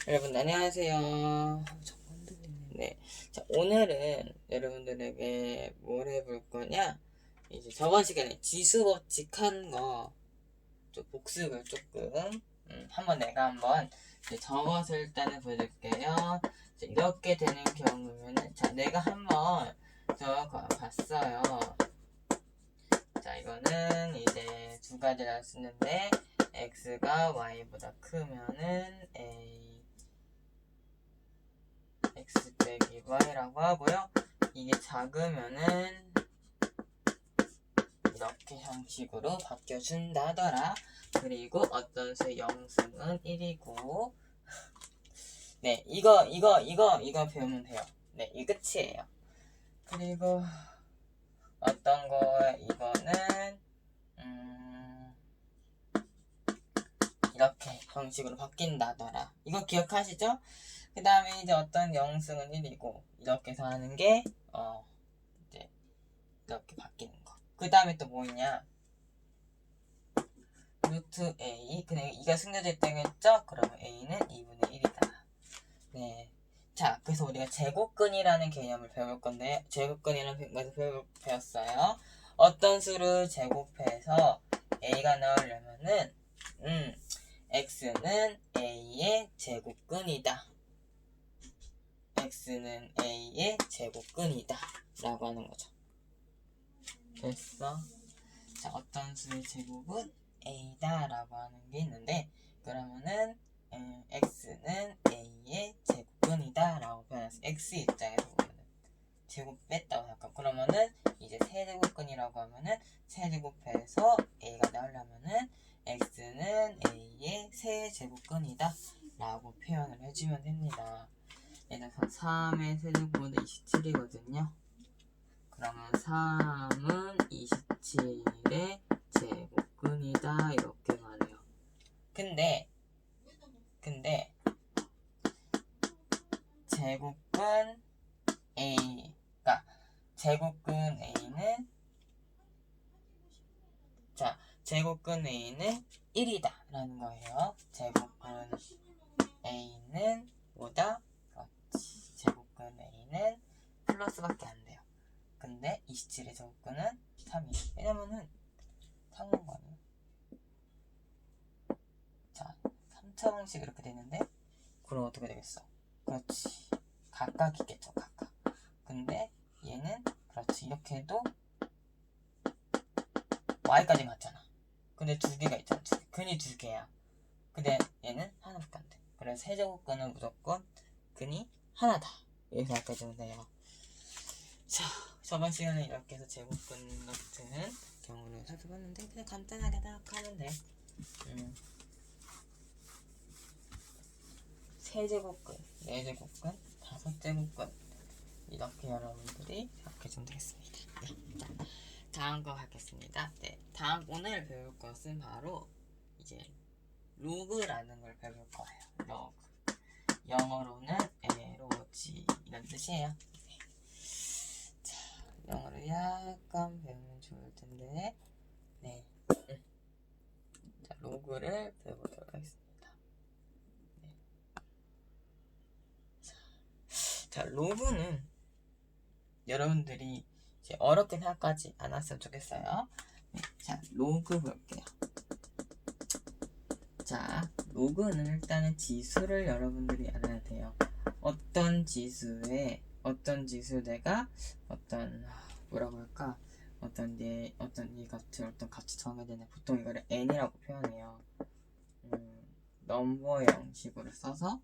여러분 안녕하세요. 네. 자, 오늘은 여러분들에게 뭘 해볼 거냐? 이제 저번 시간에 지수 법칙한 거 좀 복습을 조금 한번 내가 한번 이제 적어서 일단은 보여줄게요. 자, 이렇게 되는 경우면은 자 내가 한번 적어봤어요. 자 이거는 이제 두 가지를 쓰는데 x가 y보다 크면은 x 빼기 y라고 하고요. 이게 작으면은 이렇게 형식으로 바뀌어준다더라. 그리고 어떤 수의 영승은 1이고 네 이거 배우면 돼요. 네, 이 끝이에요. 그리고 어떤 거에 이거는 이렇게 형식으로 바뀐다더라. 이거 기억하시죠? 그 다음에 이제 어떤 영승은 1이고 이렇게 해서 하는 게 이제 이렇게 바뀌는 거. 그 다음에 또 뭐 있냐? 루트 a 그냥 2가 숨겨져 있다겠죠? 그러면 a는 2분의 1이다. 네. 자, 그래서 우리가 제곱근이라는 개념을 배울 건데 제곱근이라는 것을 배웠어요. 어떤 수를 제곱해서 a가 나오려면은 x는 a의 제곱근이다. x는 a의 제곱근이다 라고 하는 거죠. 됐어? 자, 어떤 수의 제곱은 a다 라고 하는 게 있는데 그러면은 x는 a의 제곱근이다 라고 표현했어. x 입장에서 보면은 제곱 뺐다고 생각하고 그러면은 이제 세제곱근이라고 하면은 세제곱해서 a가 나오려면은 x는 a의 세제곱근이다 라고 표현을 해주면 됩니다. 얘는 3의 세제곱은 27이거든요. 그러면 3은 27의 제곱근이다 이렇게 말해요. 근데 제곱근 A가 제곱근 A는 자 제곱근 A는 1이다 라는 거예요. 제곱근 A는 뭐다? 그렇지. 제곱근 A는 플러스밖에 안 돼요. 근데 27의 제곱근은 3이에요. 왜냐면은 3은 거 아니에요? 자 3차원씩 이렇게 되는데 그럼 어떻게 되겠어? 그렇지. 각각 있겠죠, 각각. 근데 얘는 그렇지. 이렇게 해도 y까지 맞잖아. 근데 두 개가 있잖아. 근이 두 개야. 근데 얘는 하나밖에 안 돼. 그래서 세제곱근은 무조건 근이 하나다. 이렇게 생각해주면 돼요. 자, 저번 시간에 이렇게 해서 제곱근 같은 경우를 살펴봤는데 그냥 간단하게 생각하면 돼. 세제곱근, 네제곱근, 다섯제곱근 이렇게 여러분들이 생각해주면 되겠습니다. 네. 자, 다음 거 하겠습니다. 네, 다음 오늘 배울 것은 바로 이제 로그라는 걸 배울 거예요. 로그. 영어로는 에로지 이런 뜻이에요. 네. 자, 영어를 약간 배우면 좋을 텐데, 네. 자, 로그를 배워보도록 하겠습니다. 네. 자, 로그는 여러분들이 이제 어렵게 생각하지 않았으면 좋겠어요. 네. 자, 로그 볼게요. 자, 로그는 일단은 지수를 여러분들이 알아야 돼요. 어떤 지수에 어떤 지수 내가 어떤 뭐라고 할까 어떤 이 값이 정해야 되네. 보통 이거를 n이라고 표현해요. 넘버 형식으로 써서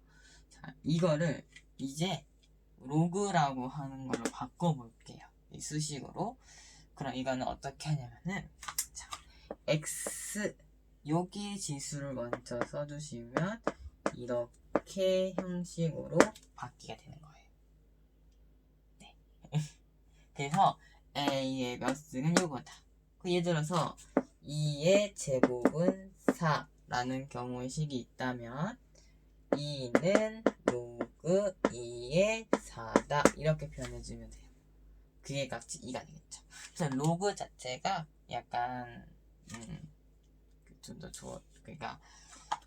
자 이거를 이제 로그라고 하는 걸로 바꿔볼게요. 이 수식으로. 그럼 이거는 어떻게 하냐면은 자 x 여기 지수를 먼저 써주시면 이렇게 형식으로 바뀌게 되는 거예요. 네. 그래서 a의 몇 승은 요거다. 예를 들어서 2의 제곱은 4라는 경우의 식이 있다면 2는 로그 2의 4다 이렇게 표현해주면 돼요. 그의 값이 2가 되겠죠. 그래서 로그 자체가 약간 좀 더 좋아. 그러니까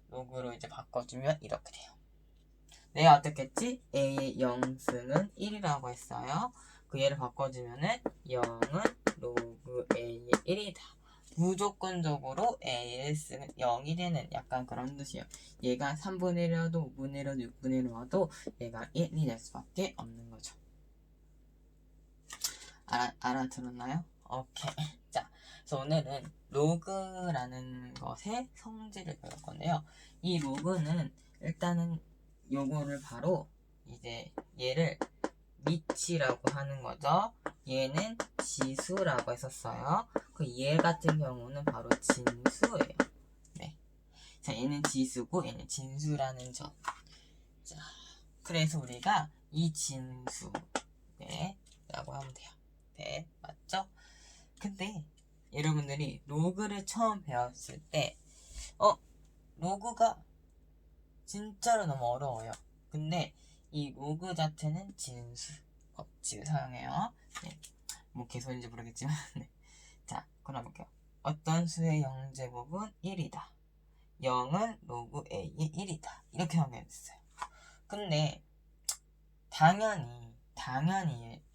로그로 이제 바꿔주면 이렇게 돼요. 내가 어떻게 했지? A의 0승은 1이라고 했어요. 그 얘를 바꿔주면은 0은 로그 A의 1이다. 무조건적으로 A의 승은 0이 되는 약간 그런 뜻이에요. 얘가 3분의 1이라도 5분의 1이라도 6분의 1 와도 얘가 1이 될 수밖에 없는 거죠. 알아들었나요? 오케이. 자, 그래서 오늘은 로그라는 것의 성질을 배울 건데요. 이 로그는 일단은 요거를 바로 이제 얘를 미치라고 하는 거죠. 얘는 지수라고 했었어요. 그 얘 같은 경우는 바로 진수예요. 네. 자, 얘는 지수고 얘는 진수라는 점. 자, 그래서 우리가 이 진수, 네, 라고 하면 돼요. 네, 맞죠? 근데 여러분들이 로그를 처음 배웠을 때 로그가 진짜로 너무 어려워요. 근데 이 로그 자체는 진수 법칙을 사용해요. 네, 뭐 개소리인지 모르겠지만 네. 자, 그럼 볼게요. 어떤 수의 0제곱은 1이다. 0은 로그 A의 1이다. 이렇게 정리했어요. 근데 당연히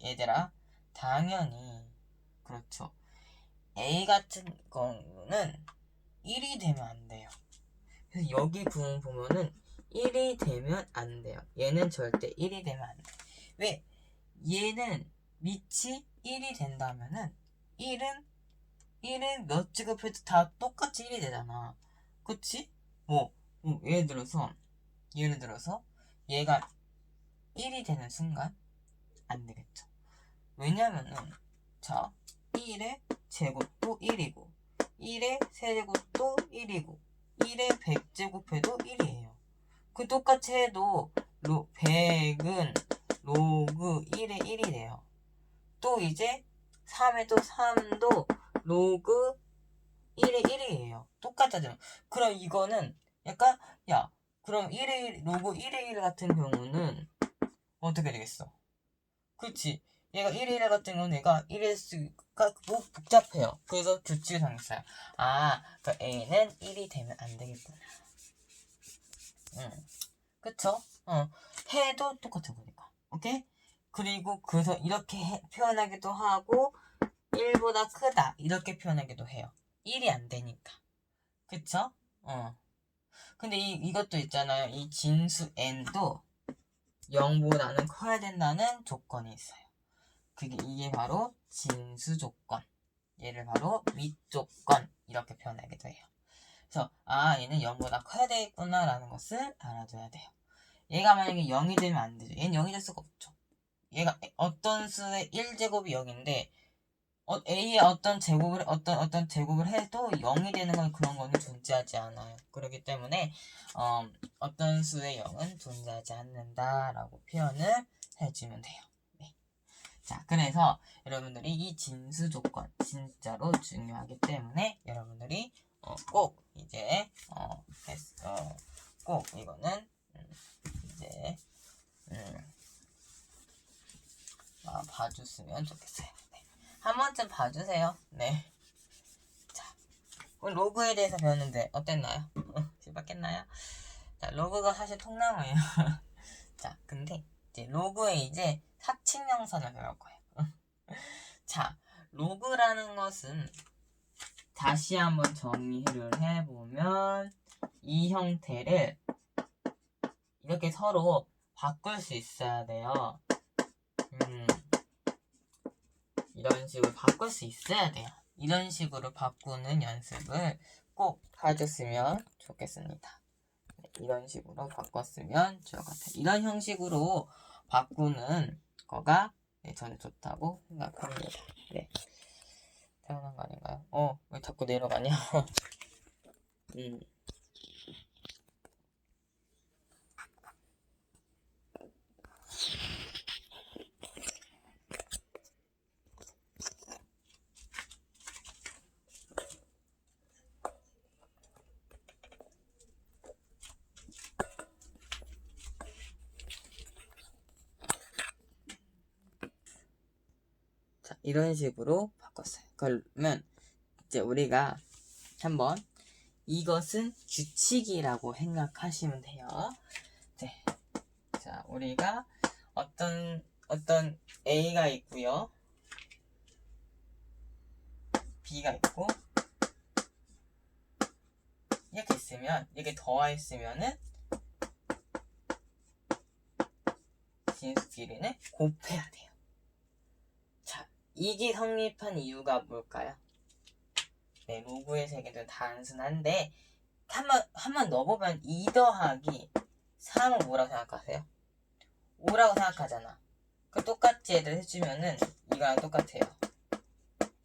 얘들아, 당연히 그렇죠. A 같은 거는 1이 되면 안 돼요. 그래서 여기 부분 보면은 1이 되면 안 돼요. 얘는 절대 1이 되면 안 돼. 왜? 얘는 밑이 1이 된다면은 1은 몇 제곱해도 다 똑같이 1이 되잖아. 그치? 예를 들어서 얘가 1이 되는 순간 안 되겠죠. 왜냐면은 자, 1의 제곱도 1이고 1의 세제곱도 1이고 1의 100제곱해도 1이에요. 그 똑같이 해도 100은 로그 1의 1이 돼요. 또 이제 3에도 3도 로그 1의 1이에요. 똑같아져요. 그럼 이거는 약간 그럼 로그 1의 1 같은 경우는 어떻게 되겠어? 그치? 얘가 1의 1 같은 경우는 얘가 1의 수가 복잡해요. 그래서 규칙을 정했어요. 그 A는 1이 되면 안 되겠구나. 그쵸? 해도 똑같은 거니까. 오케이? 그리고 그래서 이렇게 표현하기도 하고 1보다 크다 이렇게 표현하기도 해요. 1이 안 되니까. 그쵸? 근데 이것도 있잖아요. 이 진수 n도 0보다는 커야 된다는 조건이 있어요. 이게 바로 진수 조건. 얘를 바로 윗조건 이렇게 표현하기도 해요. 그래서 얘는 0보다 커야 되겠구나 라는 것을 알아둬야 돼요. 얘가 만약에 0이 되면 안 되죠. 얘는 0이 될 수가 없죠. 얘가 어떤 수의 1제곱이 0인데 A의 어떤 제곱을 해도 0이 되는 건 그런 거는 존재하지 않아요. 그렇기 때문에 어떤 수의 0은 존재하지 않는다라고 표현을 해주면 돼요. 네. 자, 그래서 여러분들이 이 진수 조건 진짜로 중요하기 때문에 여러분들이 꼭 이제 꼭 이거는 이제 봐줬으면 좋겠어요. 네. 한 번쯤 봐주세요. 네. 자, 오늘 로그에 대해서 배웠는데 어땠나요? 신박했나요? 자, 로그가 사실 통나무예요. 자, 근데 이제 로그에 이제 사칙명선을 배울 거예요. 자, 로그라는 것은 다시 한번 정리를 해보면 이 형태를 이렇게 서로 바꿀 수 있어야 돼요. 이런 식으로 바꿀 수 있어야 돼요. 이런 식으로 바꾸는 연습을 꼭 해줬으면 좋겠습니다. 네, 이런 식으로 바꿨으면 좋을 것 같아요. 이런 형식으로 바꾸는 거가 저는 좋다고 생각합니다. 네. 태어난 거 아닌가요? 왜 자꾸 내려가냐? 자, 이런 식으로 바꿨어요. 그러면 이제 우리가 한번 이것은 규칙이라고 생각하시면 돼요. 네. 우리가 어떤 A가 있고요. B가 있고 이렇게 있으면 이렇게 더했으면은 진수끼리는 곱해야 돼요. 자, 이게 성립한 이유가 뭘까요? 네, 로그의 세계도 단순한데 한번 넣어보면 2 더하기 3은 뭐라고 생각하세요? 5라고 생각하잖아. 그 똑같이 애들 해주면은 이거랑 똑같아요.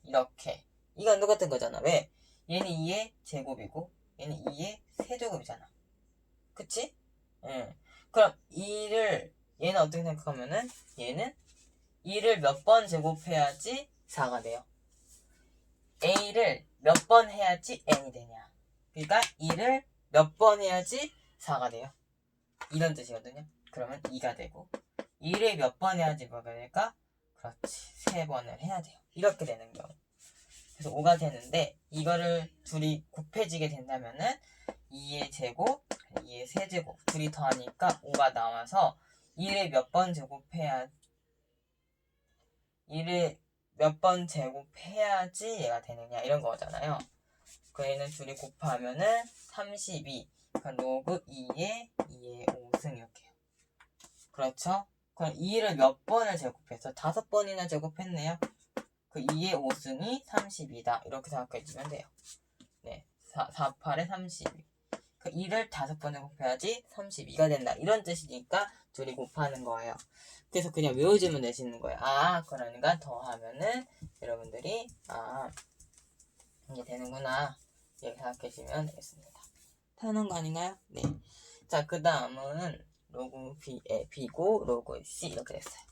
이렇게 이건 똑같은 거잖아. 왜? 얘는 2의 제곱이고 얘는 2의 세제곱이잖아. 그치? 응. 그럼 2를 얘는 어떻게 생각하면은 얘는 2를 몇 번 제곱해야지 4가 돼요. A를 몇 번 해야지 N이 되냐. 그러니까 2를 몇 번 해야지 4가 돼요. 이런 뜻이거든요. 그러면 2가 되고 2를 몇 번 해야지 뭐가 될까? 그렇지. 3번을 해야 돼요. 이렇게 되는 경우. 그래서 5가 되는데 이거를 둘이 곱해지게 된다면은 2의 제곱, 2의 세제곱 둘이 더하니까 5가 나와서 2를 몇 번 제곱해야지 얘가 되느냐 이런 거잖아요. 그 얘는 둘이 곱하면은 32. 그러니까 로그 2의 5승 이렇게요. 그렇죠? 그럼 2를 몇 번을 제곱해서 5번이나 제곱했네요. 그 2의 5승이 32다. 이렇게 생각해주면 돼요. 네, 48에 32. 그 2를 5번에 곱해야지 32가 된다. 이런 뜻이니까 둘이 곱하는 거예요. 그래서 그냥 외워주면 되시는 거예요. 그러니까 더하면은 여러분들이 이게 되는구나. 이렇게 생각해주면 되겠습니다. 타는 거 아닌가요? 네. 자, 그 다음은 로그 B고 로그 C 이렇게 됐어요.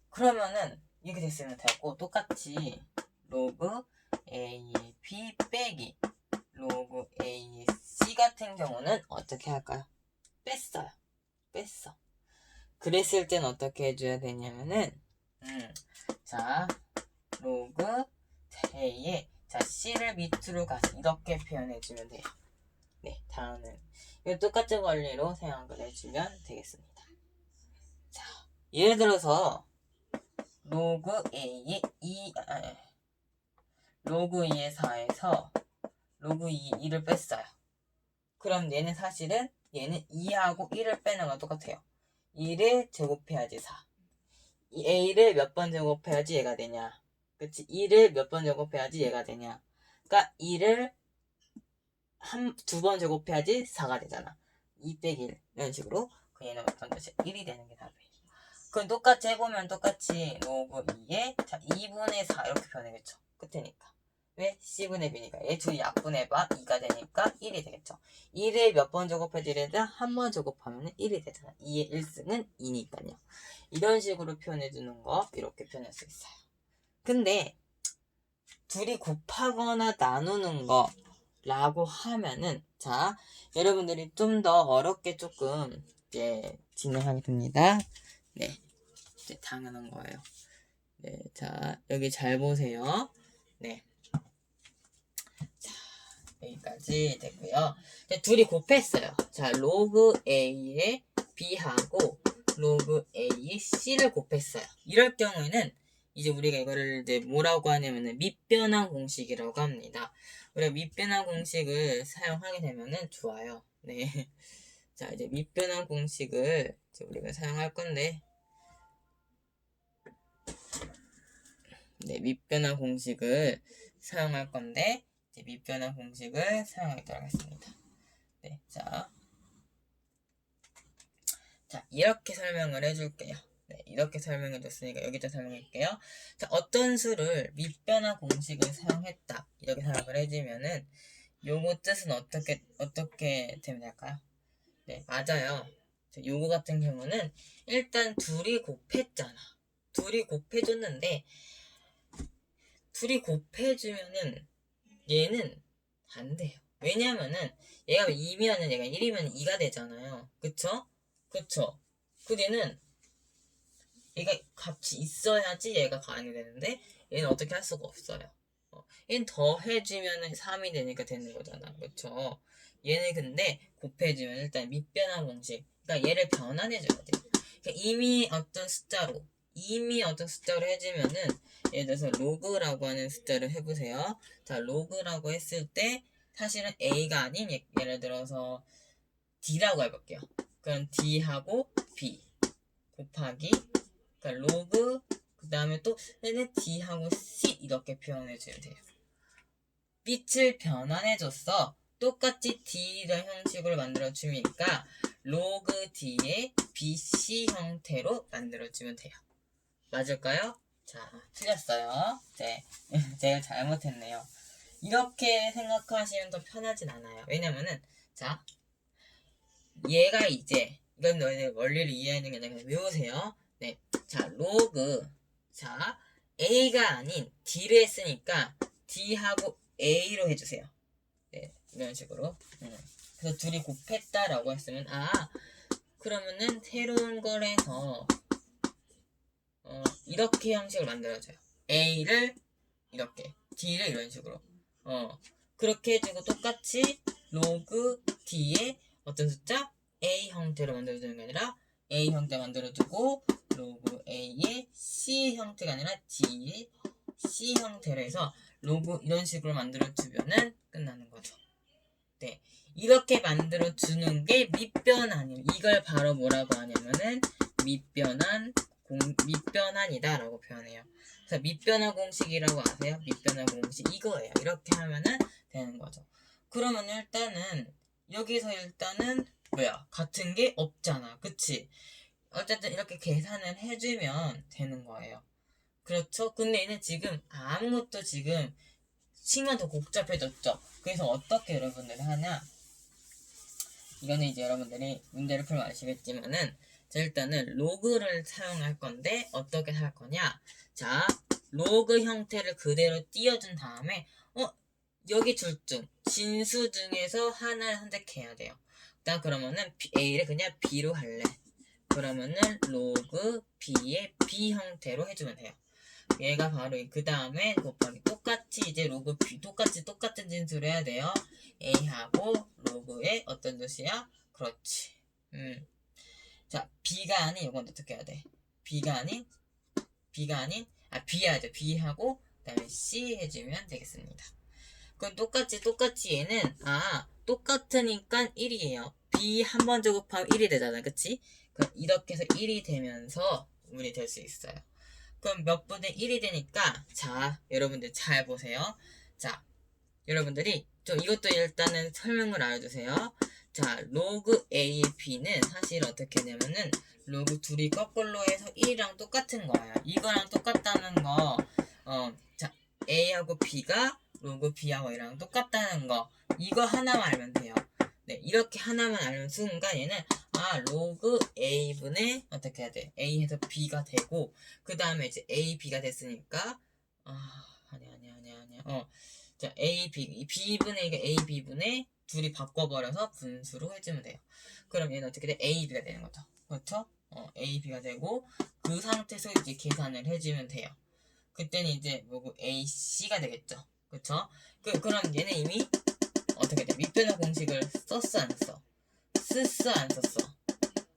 그러면은 이렇게 됐으면 되고 똑같이 로그 A, B 빼기 로그 A, C 같은 경우는 어떻게 할까요? 뺐어. 그랬을 땐 어떻게 해줘야 되냐면은 자 로그 A에 자 C를 밑으로 가서 이렇게 표현해주면 돼요. 네, 다음은 이 똑같은 원리로 생각을 해주면 되겠습니다. 자, 예를 들어서 로그 A의 4에서 로그 2를 뺐어요. 그럼 얘는 사실은 얘는 2하고 1을 빼는 건 똑같아요. 2를 제곱해야지 4. 이 A를 몇 번 제곱해야지 얘가 되냐. 그치? 2를 몇 번 제곱해야지 얘가 되냐. 그러니까 2를 두 번 제곱해야지 4가 되잖아. 2 빼기 1 이런 식으로 그 얘는 어떤 뜻이 1이 되는 게 답이에요. 그럼 똑같이 해보면 똑같이 로그 2에 자 2분의 4 이렇게 표현하겠죠. 끝이니까. 왜? C분의 B니까. 얘 둘이 약분해봐 2가 되니까 1이 되겠죠. 1을 몇 번 제곱해드려야 한 번 제곱하면 1이 되잖아. 2의 1승은 2니까요. 이런 식으로 표현해주는 거 이렇게 표현할 수 있어요. 근데 둘이 곱하거나 나누는 거 라고 하면은 자 여러분들이 좀 더 어렵게 조금 이제 진행하게 됩니다. 네, 이제 당연한 거예요. 네, 자 여기 잘 보세요. 네, 자 여기까지 됐고요. 둘이 곱했어요. 자 로그 A에 B하고 로그 A에 C를 곱했어요. 이럴 경우에는 이제 우리가 이거를 이제 뭐라고 하냐면은 밑변환 공식이라고 합니다. 우리가 밑변환 공식을 사용하게 되면은 좋아요. 네. 자, 이제 밑변환 공식을 이제 우리가 사용할 건데, 네, 밑변환 공식을 사용할 건데, 이제 밑변환 공식을 사용하도록 하겠습니다. 네, 자, 이렇게 설명을 해줄게요. 네, 이렇게 설명해줬으니까 여기다 설명할게요. 자, 어떤 수를 밑변환 공식을 사용했다. 이렇게 생각을 해주면은, 요거 뜻은 어떻게 되면 될까요? 네, 맞아요. 자, 요거 같은 경우는 일단 둘이 곱했잖아. 둘이 곱해줬는데, 둘이 곱해주면은 얘는 안 돼요. 왜냐면은 얘가 2면은 얘가 1이면 2가 되잖아요. 그쵸? 그 얘는 얘가 값이 있어야지 얘가 가능이 되는데 얘는 어떻게 할 수가 없어요. 얘는 더해주면은 3이 되니까 되는 거잖아. 그쵸? 얘는 근데 곱해주면 일단 밑변환 공식. 그러니까 얘를 변환해줘야 돼. 그러니까 이미 어떤 숫자로 해주면은, 예를 들어서 로그라고 하는 숫자를 해보세요. 자, 로그라고 했을 때 사실은 A가 아닌 예를 들어서 D라고 해볼게요. 그럼 D하고 B 곱하기, 그러니까 로그, 그 다음에 또 얘는 D하고 C 이렇게 표현해주면 돼요. 빛을 변환해줬어. 똑같이 D의 형식으로 만들어주니까 로그 D의 BC 형태로 만들어주면 돼요. 맞을까요? 자, 틀렸어요. 네, 제가 잘못했네요. 이렇게 생각하시면 더 편하진 않아요. 왜냐면은, 자, 얘가 이제, 이건 너희들 원리를 이해하는 게 아니라 그냥 외우세요. 네, 자, 로그, 자, A가 아닌 D를 했으니까 D하고 A로 해주세요. 네, 이런 식으로. 그래서 둘이 곱했다라고 했으면, 그러면은 새로운 걸 해서, 이렇게 형식을 만들어줘요. A를 이렇게, D를 이런 식으로. 그렇게 해주고 똑같이 로그 D의 어떤 숫자? A 형태로 만들어주는 게 아니라 A 형태 만들어주고 로그 A의 C 형태가 아니라 D의 C 형태로 해서 로그 이런 식으로 만들어주면은 끝나는 거죠. 네, 이렇게 만들어주는 게 밑변환이에요. 이걸 바로 뭐라고 하냐면은 밑변환이다 라고 표현해요. 그래서 밑변환 공식이라고 아세요? 밑변환 공식 이거예요. 이렇게 하면은 되는 거죠. 그러면 일단은 여기서 일단은 뭐야? 같은 게 없잖아. 그치? 어쨌든 이렇게 계산을 해주면 되는 거예요. 그렇죠? 근데 얘는 지금 아무것도 지금 층은 더 복잡해졌죠. 그래서 어떻게 여러분들이 하냐? 이거는 이제 여러분들이 문제를 풀면 아시겠지만은, 자, 일단은 로그를 사용할 건데 어떻게 할 거냐? 자, 로그 형태를 그대로 띄워준 다음에 여기 둘 중 진수 중에서 하나를 선택해야 돼요. 일단 그러면은 A를 그냥 B로 할래. 그러면은 로그 B의 B 형태로 해주면 돼요. 얘가 바로 그 다음에 곱하기 똑같이 이제 로그 B 똑같은 진수를 해야 돼요. A하고 로그의 어떤 뜻이야? 그렇지. 자, B가 아닌 이건 어떻게 해야 돼? B가 아닌 B 하죠. B하고 그다음에 C 해주면 되겠습니다. 그럼 똑같이 얘는 똑같으니까 1이에요. B 한 번 제곱하면 1이 되잖아. 그치? 그럼 이렇게 해서 1이 되면서 우리 될 수 있어요. 그럼 몇 분의 1이 되니까, 자, 여러분들 잘 보세요. 자, 여러분들이 좀 이것도 일단은 설명을 알아주세요. 자, 로그 A, B는 사실 어떻게 하냐면은 로그 둘이 거꾸로 해서 1이랑 똑같은 거예요. 이거랑 똑같다는 거, 자, A하고 B가 로그 B하고 A랑 똑같다는 거, 이거 하나만 알면 돼요. 네, 이렇게 하나만 알면 순간 얘는 로그 A분의 어떻게 해야 돼? A에서 B가 되고 그 다음에 이제 A, B가 됐으니까 아니야. 자, A, B, B분의 이게 A, B분의 둘이 바꿔버려서 분수로 해주면 돼요. 그럼 얘는 어떻게 돼? A, B가 되는 거죠. 그렇죠? A, B가 되고 그 상태에서 이제 계산을 해주면 돼요. 그때는 이제 뭐고 A, C가 되겠죠. 그렇죠? 그럼 얘는 이미 어떻게 돼? 밑변환 공식을 썼어 안 써? 쓰어 안 썼어?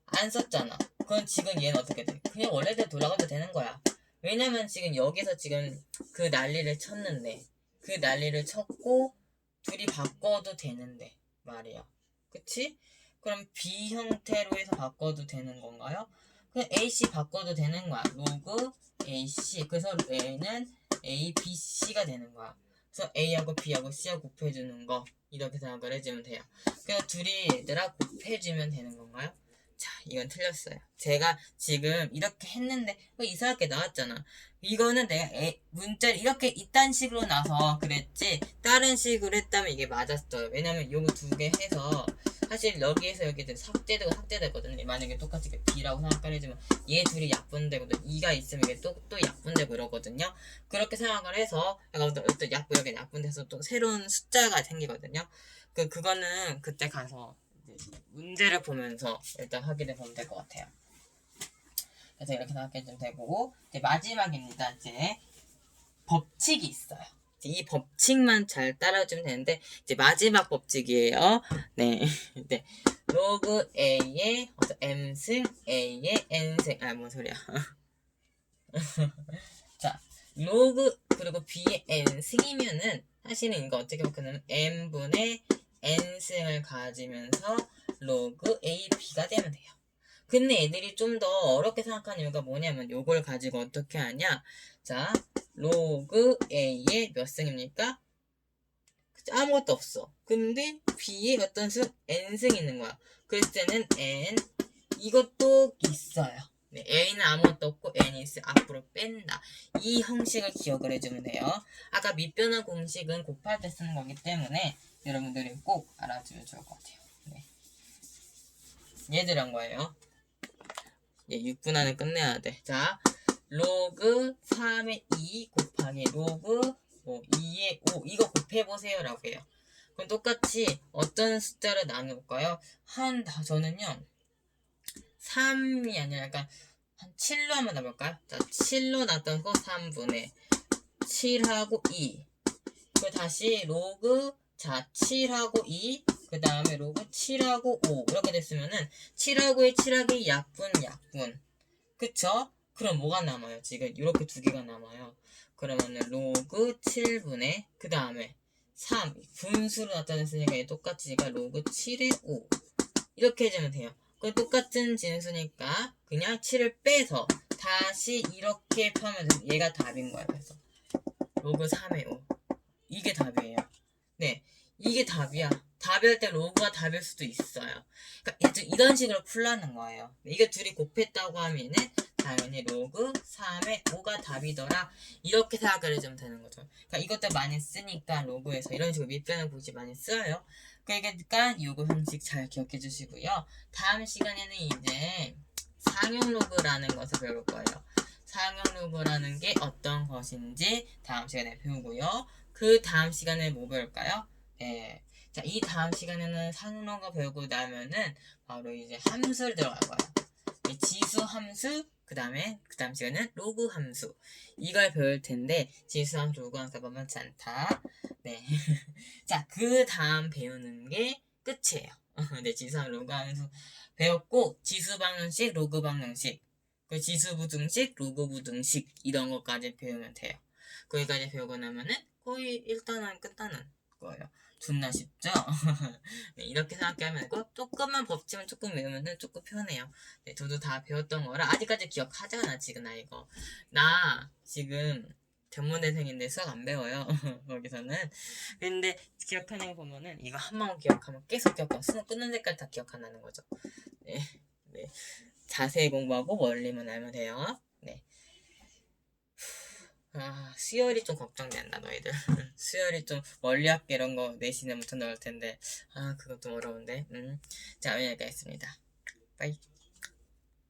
안 썼잖아. 그럼 지금 얘는 어떻게 돼? 그냥 원래대로 돌아가도 되는 거야. 왜냐면 지금 여기서 지금 그 난리를 쳤는데 그 난리를 쳤고 둘이 바꿔도 되는데 말이야. 그치? 그럼 B 형태로 해서 바꿔도 되는 건가요? 그냥 AC 바꿔도 되는 거야. 로그 AC. 그래서 얘는 ABC가 되는 거야. 그래서 A하고 B하고 C하고 곱해주는 거 이렇게 생각을 해주면 돼요. 그래서 둘이 얘들아 곱해주면 되는 건가요? 자, 이건 틀렸어요. 제가 지금 이렇게 했는데 이상하게 나왔잖아. 이거는 내가 문자를 이렇게 이딴 식으로 나서 그랬지 다른 식으로 했다면 이게 맞았어요. 왜냐면 요거 두 개 해서 사실 여기에서 여기도 삭제되거든요. 만약에 똑같이 B라고 생각을 해주면 얘 둘이 약분되고 또 2가 있으면 이게 또 약분되고 이러거든요. 그렇게 생각을 해서 또 약분돼서 또 새로운 숫자가 생기거든요. 그거는 그때 가서 문제를 보면서 일단 확인해 보면 될 것 같아요. 그래서 이렇게 생각해 주면 되고 이제 마지막입니다. 이제 법칙이 있어요. 이 법칙만 잘 따라주면 되는데 이제 마지막 법칙이에요. 네, 네. 로그 A의 M승 A의 N승 뭔 소리야 자 로그 그리고 B의 N승이면은 사실은 이거 어떻게 바꾸냐면 N분의 N승을 가지면서 로그 A, B가 되면 돼요. 근데 애들이 좀 더 어렵게 생각하는 이유가 뭐냐면 요걸 가지고 어떻게 하냐 자 로그 A의 몇 승입니까? 아무것도 없어. 근데 B에 어떤 승? N승이 있는 거야. 그랬을 때는 N 이것도 있어요. 네, A는 아무것도 없고 N이 있어 앞으로 뺀다. 이 형식을 기억을 해주면 돼요. 아까 밑변화 공식은 곱할 때 쓰는 거기 때문에 여러분들이 꼭 알아두면 좋을 것 같아요. 네. 얘들 한 거예요. 예, 6분 안에 끝내야 돼. 자, 로그 3의 2 곱하기 로그 2의 5 이거 곱해보세요 라고 해요. 그럼 똑같이 어떤 숫자를 나눌까요? 저는요 3이 아니라 약간 한 7로 한번 나볼까요? 자 7로 나눠서 3분의 7하고 2 그 다시 로그 자 7하고 2 그 다음에 로그 7하고 5 이렇게 됐으면은 7하고 2 7하고 2 약분 그쵸? 그럼 뭐가 남아요? 지금 이렇게 두 개가 남아요. 그러면은 로그 7분의 그 다음에 3 분수로 나타냈으니까 얘 똑같으니까 로그 7의 5 이렇게 해주면 돼요. 그 똑같은 진수니까 그냥 7을 빼서 다시 이렇게 펴면 돼요. 얘가 답인 거야. 그래서 로그 3의 5 이게 답이에요. 네, 이게 답이야. 답일 때 로그가 답일 수도 있어요. 그러니까 이런 식으로 풀라는 거예요. 이게 둘이 곱했다고 하면은 당연히 로그 3의 5가 답이더라. 이렇게 생각을 해주면 되는 거죠. 그러니까 이것도 많이 쓰니까 로그에서 이런 식으로 밑변을 보지 많이 써요. 그러니까 요거 형식 잘 기억해 주시고요. 다음 시간에는 이제 상용 로그라는 것을 배울 거예요. 상용 로그라는 게 어떤 것인지 다음 시간에 배우고요. 그 다음 시간에 뭐 배울까요? 네. 자, 이 다음 시간에는 상용 로그 배우고 나면은 바로 이제 함수를 들어갈 거예요. 지수 함수, 그 다음 시간은 로그 함수. 이걸 배울 텐데, 지수 함수, 로그 함수가 만만치 않다. 네. 자, 그 다음 배우는 게 끝이에요. 네, 지수 함수, 로그 함수 배웠고, 지수 방정식, 로그 방정식, 그 지수 부등식, 로그 부등식, 이런 것까지 배우면 돼요. 거기까지 배우고 나면은 거의 일단은 끝나는 거예요. 존나 쉽죠? 네, 이렇게 생각하면 되고 조금만 법칙은 조금 외우면 조금 편해요. 네, 저도 다 배웠던 거라 아직까지 기억하잖아 지금 나 이거. 나 지금 전문대생인데 수학 안 배워요. 거기서는. 근데 기억하는 거 보면은 이거 한 번 기억하면 계속 기억하고 수능 끝난 데까지 다 기억한다는 거죠. 네, 네. 자세히 공부하고 원리만 알면 돼요. 네. 수열이 좀 걱정된다, 너희들. 수열이 좀 원리학계 이런 거 내신에 붙어 나올 텐데, 그건 좀 어려운데. 자, 여기까지 했습니다. 빠이.